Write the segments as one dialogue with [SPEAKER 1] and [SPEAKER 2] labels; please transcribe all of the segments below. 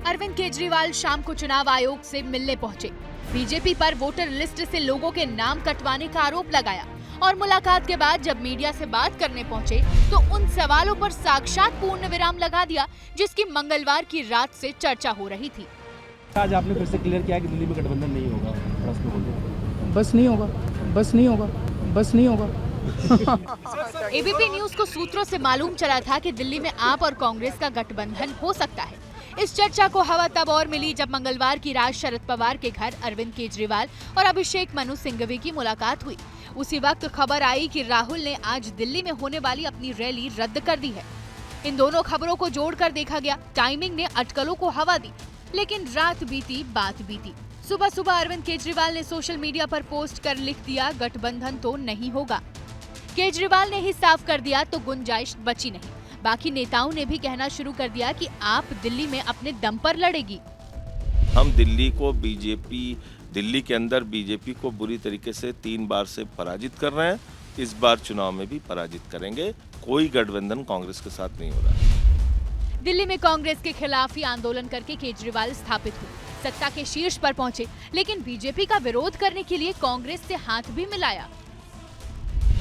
[SPEAKER 1] अरविंद केजरीवाल शाम को चुनाव आयोग से मिलने पहुंचे। बीजेपी पर वोटर लिस्ट से लोगों के नाम कटवाने का आरोप लगाया और मुलाकात के बाद जब मीडिया से बात करने पहुंचे तो उन सवालों पर साक्षात पूर्ण विराम लगा दिया जिसकी मंगलवार की रात से चर्चा हो रही थी।
[SPEAKER 2] आज आपने फिर से क्लियर किया कि दिल्ली में गठबंधन नहीं होगा,
[SPEAKER 3] बस नहीं होगा, बस नहीं होगा, बस नहीं होगा।
[SPEAKER 1] एबीपी न्यूज को सूत्रों से मालूम चला था कि दिल्ली में आप और कांग्रेस का गठबंधन हो सकता है। इस चर्चा को हवा तब और मिली जब मंगलवार की रात शरद पवार के घर अरविंद केजरीवाल और अभिषेक मनु सिंघवी की मुलाकात हुई। उसी वक्त खबर आई कि राहुल ने आज दिल्ली में होने वाली अपनी रैली रद्द कर दी है। इन दोनों खबरों को जोड़कर देखा गया, टाइमिंग ने अटकलों को हवा दी, लेकिन रात बीती बात बीती। सुबह सुबह अरविंद केजरीवाल ने सोशल मीडिया पर पोस्ट कर लिख दिया, गठबंधन तो नहीं होगा। केजरीवाल ने ही साफ कर दिया तो गुंजाइश बची नहीं। बाकी नेताओं ने भी कहना शुरू कर दिया कि आप दिल्ली में अपने दम पर लड़ेगी।
[SPEAKER 4] हम दिल्ली के अंदर बीजेपी को बुरी तरीके से 3 बार से पराजित कर रहे हैं। इस बार चुनाव में भी पराजित करेंगे। कोई गठबंधन कांग्रेस के साथ नहीं हो रहा।
[SPEAKER 1] दिल्ली में कांग्रेस के खिलाफ ही आंदोलन करके केजरीवाल स्थापित हुए, सत्ता के शीर्ष पर पहुंचे, लेकिन बीजेपी का विरोध करने के लिए कांग्रेस से हाथ भी मिलाया।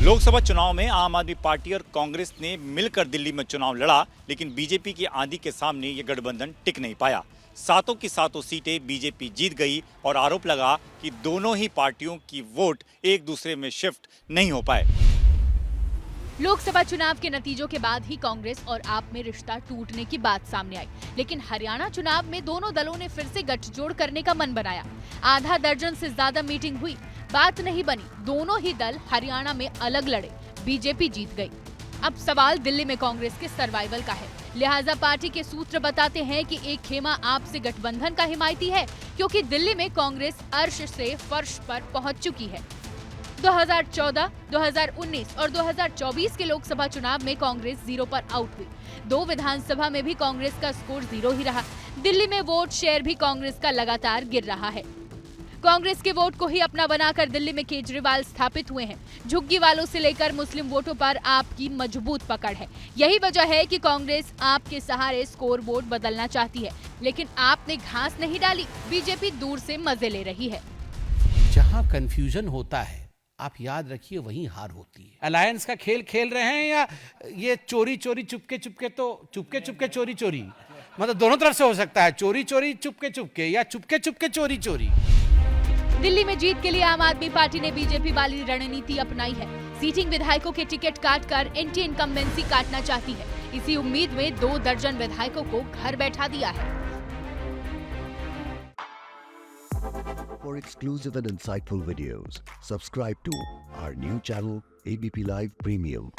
[SPEAKER 5] लोकसभा चुनाव में आम आदमी पार्टी और कांग्रेस ने मिलकर दिल्ली में चुनाव लड़ा, लेकिन बीजेपी की आंधी के सामने ये गठबंधन टिक नहीं पाया। सातों की सातों सीटें बीजेपी जीत गई और आरोप लगा कि दोनों ही पार्टियों की वोट एक दूसरे में शिफ्ट नहीं हो पाए।
[SPEAKER 1] लोकसभा चुनाव के नतीजों के बाद ही कांग्रेस और आप में रिश्ता टूटने की बात सामने आई, लेकिन हरियाणा चुनाव में दोनों दलों ने फिर से गठजोड़ करने का मन बनाया। आधा दर्जन से ज्यादा मीटिंग हुई, बात नहीं बनी। दोनों ही दल हरियाणा में अलग लड़े, बीजेपी जीत गई। अब सवाल दिल्ली में कांग्रेस के सर्वाइवल का है। लिहाजा पार्टी के सूत्र बताते हैं कि एक खेमा आपसे गठबंधन का हिमायती है, क्योंकि दिल्ली में कांग्रेस अर्श से फर्श पर पहुंच चुकी है। 2014, 2019 और 2024 के लोकसभा चुनाव में कांग्रेस 0 पर आउट हुई। 2 विधानसभा में भी कांग्रेस का स्कोर 0 ही रहा। दिल्ली में वोट शेयर भी कांग्रेस का लगातार गिर रहा है। कांग्रेस के वोट को ही अपना बनाकर दिल्ली में केजरीवाल स्थापित हुए हैं। झुग्गी वालों से लेकर मुस्लिम वोटों पर आपकी मजबूत पकड़ है। यही वजह है कि कांग्रेस आपके सहारे स्कोर बोर्ड बदलना चाहती है, लेकिन आपने घास नहीं डाली। बीजेपी दूर से मजे ले रही है।
[SPEAKER 6] जहां कंफ्यूजन होता है, आप याद रखिए वहीं हार होती है। अलायंस का खेल खेल रहे हैं या ये चोरी चोरी चुपके चुपके, तो चुपके चुपके चोरी चोरी, मतलब दोनों तरफ से हो सकता है। चोरी चोरी चुपके चुपके या चुपके चुपके चोरी चोरी।
[SPEAKER 1] दिल्ली में जीत के लिए आम आदमी पार्टी ने बीजेपी वाली रणनीति अपनाई है। सीटिंग विधायकों के टिकट काटकर एंटी इनकम्बेंसी काटना चाहती है। इसी उम्मीद में 2 दर्जन विधायकों को घर बैठा दिया है।
[SPEAKER 7] For exclusive and insightful videos, subscribe to our new channel ABP Live Premium.